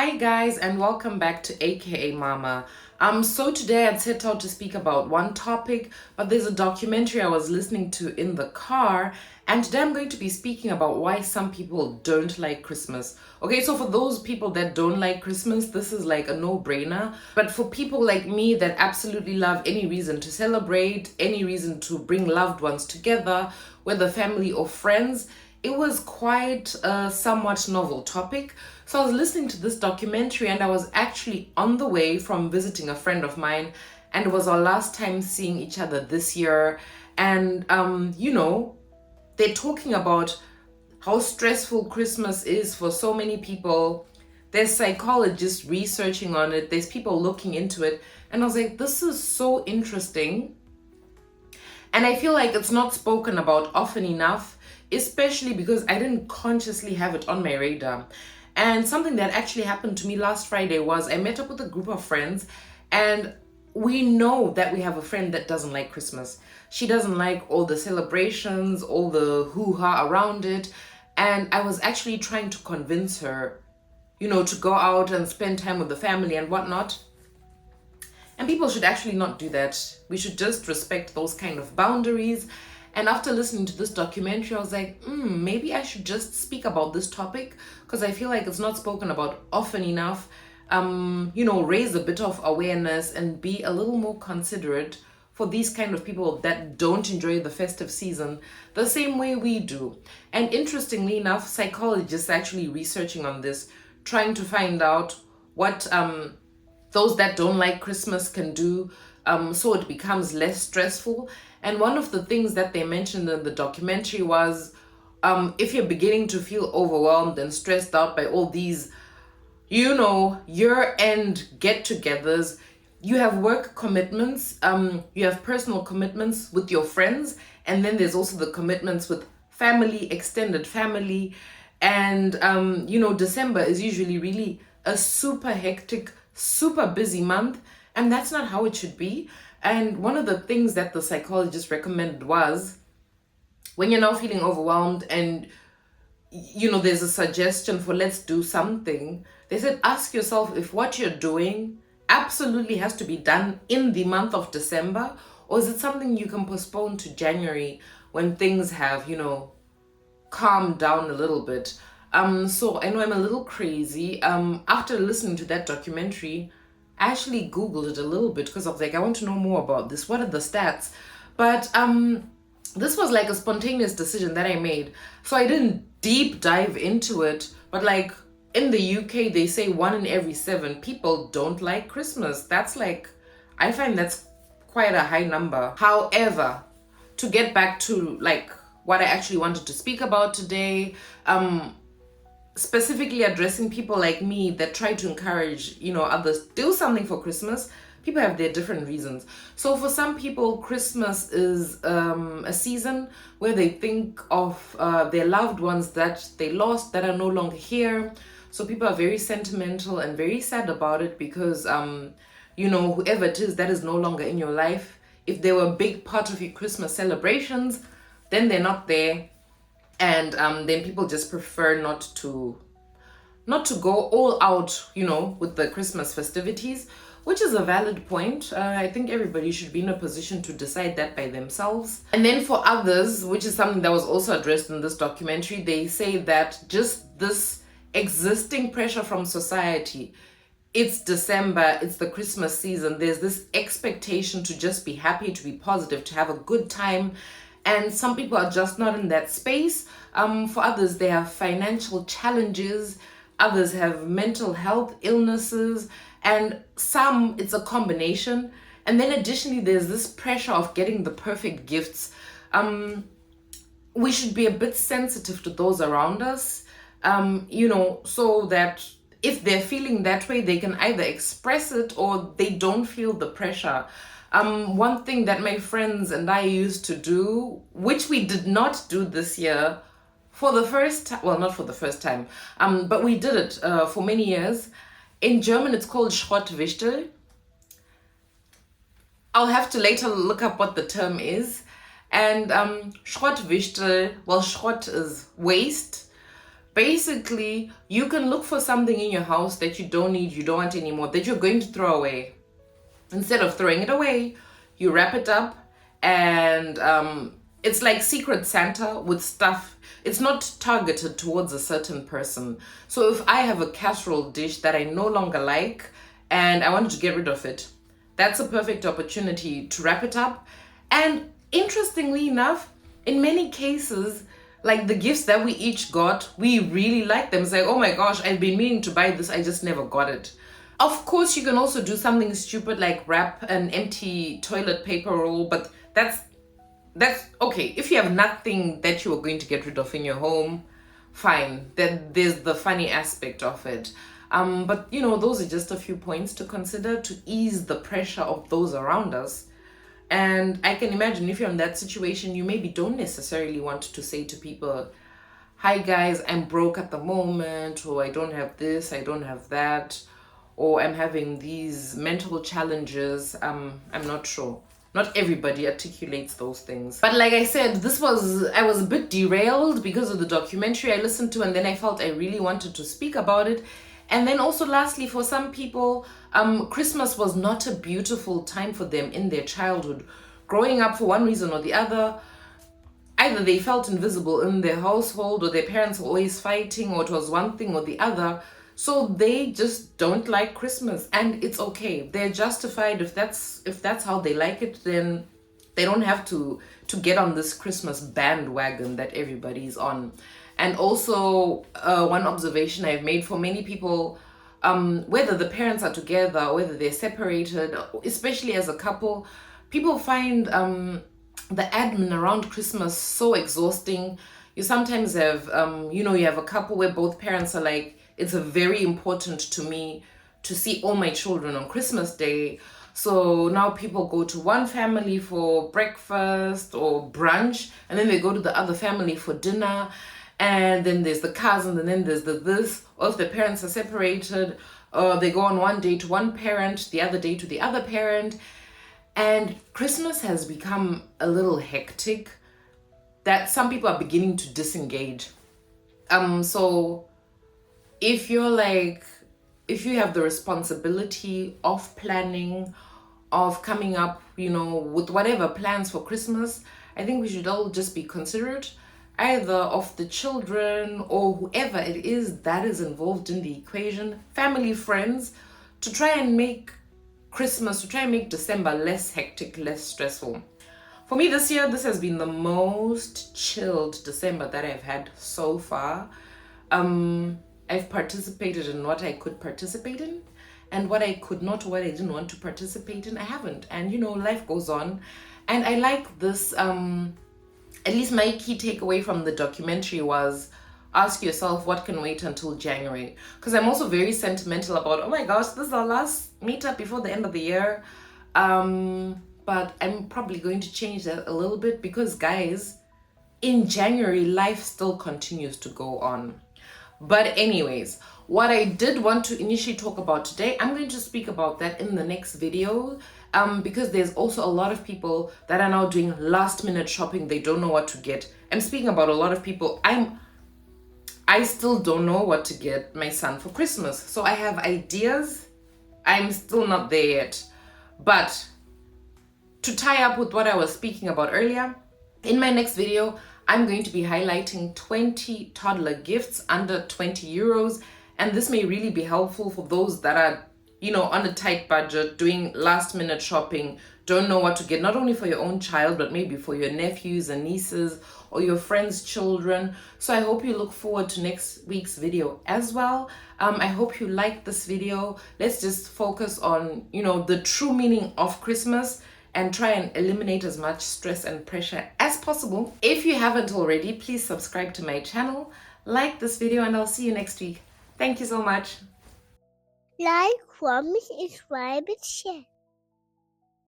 Hi guys and welcome back to AKA Mama. So today I'd set out to speak about one topic, but there's a documentary I was listening to in the car, and today I'm going to be speaking about why some people don't like Christmas. Okay, so for those people that don't like Christmas, this is like a no-brainer. But for people like me that absolutely love any reason to celebrate, any reason to bring loved ones together, whether family or friends, it was quite a somewhat novel topic. So I was listening to this documentary and I was actually on the way from visiting a friend of mine, and it was our last time seeing each other this year. And they're talking about how stressful Christmas is for so many people. There's psychologists researching on it, there's people looking into it, and I was like, this is so interesting. And I feel like it's not spoken about often enough, especially because I didn't consciously have it on my radar. And something that actually happened to me last Friday was I met up with a group of friends, and we know that we have a friend that doesn't like Christmas. She doesn't like all the celebrations, all the hoo-ha around it. And I was actually trying to convince her, to go out and spend time with the family and whatnot. And people should actually not do that. We should just respect those kind of boundaries. And after listening to this documentary, I was like, maybe I should just speak about this topic because I feel like it's not spoken about often enough. Raise a bit of awareness and be a little more considerate for these kind of people that don't enjoy the festive season the same way we do. And interestingly enough, psychologists are actually researching on this, trying to find out what those that don't like Christmas can do so it becomes less stressful. And one of the things that they mentioned in the documentary was if you're beginning to feel overwhelmed and stressed out by all these, year-end get-togethers, you have work commitments, you have personal commitments with your friends, and then there's also the commitments with family, extended family. And, December is usually really a super hectic, super busy month, and that's not how it should be. And one of the things that the psychologist recommended was when you're now feeling overwhelmed and there's a suggestion for let's do something, they said ask yourself if what you're doing absolutely has to be done in the month of December, or is it something you can postpone to January when things have calmed down a little bit. So I know I'm a little crazy. After listening to that documentary, I actually Googled it a little bit because I was like, I want to know more about this. What are the stats? But this was like a spontaneous decision that I made. So I didn't deep dive into it. But like in the UK, they say 1 in every 7 people don't like Christmas. That's like, I find that's quite a high number. However, to get back to like what I actually wanted to speak about today, specifically addressing people like me that try to encourage others do something for Christmas. People have their different reasons. So for some people, Christmas is a season where they think of their loved ones that they lost, that are no longer here. So people are very sentimental and very sad about it because whoever it is that is no longer in your life, if they were a big part of your Christmas celebrations, then they're not there. And then people just prefer not to go all out, with the Christmas festivities, which is a valid point. I think everybody should be in a position to decide that by themselves. And then for others, which is something that was also addressed in this documentary, they say that just this existing pressure from society, it's December, it's the Christmas season, there's this expectation to just be happy, to be positive, to have a good time. And some people are just not in that space. For others, they have financial challenges. Others have mental health illnesses. And some, it's a combination. And then additionally, there's this pressure of getting the perfect gifts. We should be a bit sensitive to those around us, so that if they're feeling that way, they can either express it or they don't feel the pressure. One thing that my friends and I used to do, which we did not do this year for the first time, well, not for the first time, but we did it for many years. In German, it's called Schrottwichtel. I'll have to later look up what the term is. And Schrottwichtel, well, Schrott is waste. Basically, you can look for something in your house that you don't need, you don't want anymore, that you're going to throw away. Instead of throwing it away, you wrap it up, and it's like Secret Santa with stuff. It's not targeted towards a certain person. So if I have a casserole dish that I no longer like and I wanted to get rid of it, that's a perfect opportunity to wrap it up. And interestingly enough, in many cases, like the gifts that we each got, we really like them. It's like, oh my gosh, I've been meaning to buy this, I just never got it. Of course, you can also do something stupid like wrap an empty toilet paper roll, but that's okay. If you have nothing that you are going to get rid of in your home, fine. Then there's the funny aspect of it. But those are just a few points to consider to ease the pressure of those around us. And I can imagine if you're in that situation, you maybe don't necessarily want to say to people, hi guys, I'm broke at the moment, or I don't have this, I don't have that, or I'm having these mental challenges. I'm not sure. Not everybody articulates those things. But like I said, I was a bit derailed because of the documentary I listened to, and then I felt I really wanted to speak about it. And then also lastly, for some people, Christmas was not a beautiful time for them in their childhood. Growing up, for one reason or the other, either they felt invisible in their household, or their parents were always fighting, or it was one thing or the other. So they just don't like Christmas, and it's okay. They're justified. If that's how they like it, then they don't have to get on this Christmas bandwagon that everybody's on. And also, one observation I've made, for many people, whether the parents are together, whether they're separated, especially as a couple, people find the admin around Christmas so exhausting. You sometimes have, you have a couple where both parents are like, it's very important to me to see all my children on Christmas Day. So now people go to one family for breakfast or brunch, and then they go to the other family for dinner. And then there's the cousin, and then there's the this. Or if the parents are separated, they go on one day to one parent, the other day to the other parent. And Christmas has become a little hectic that some people are beginning to disengage. So if you have the responsibility of planning, of coming up, with whatever plans for Christmas, I think we should all just be considerate, either of the children or whoever it is that is involved in the equation, family, friends, to try and make December less hectic, less stressful. For me this year, this has been the most chilled December that I've had so far. I've participated in what I could participate in, and what I could not, what I didn't want to participate in, I haven't. And life goes on. And I like this, at least my key takeaway from the documentary was, ask yourself what can wait until January. Because I'm also very sentimental about, oh my gosh, this is our last meetup before the end of the year. But I'm probably going to change that a little bit, because guys, in January, life still continues to go on. But anyways, what I did want to initially talk about today, I'm going to speak about that in the next video, because there's also a lot of people that are now doing last minute shopping. They don't know what to get. I'm speaking about a lot of people. I still don't know what to get my son for Christmas. So I have ideas. I'm still not there yet. But to tie up with what I was speaking about earlier, in my next video, I'm going to be highlighting 20 toddler gifts under 20 euros. And this may really be helpful for those that are, on a tight budget, doing last minute shopping, don't know what to get, not only for your own child, but maybe for your nephews and nieces or your friends' children. So I hope you look forward to next week's video as well. I hope you like this video. Let's just focus on, the true meaning of Christmas, and try and eliminate as much stress and pressure as possible. If you haven't already, please subscribe to my channel, like this video, and I'll see you next week. Thank you so much. Like, comment, subscribe, and share.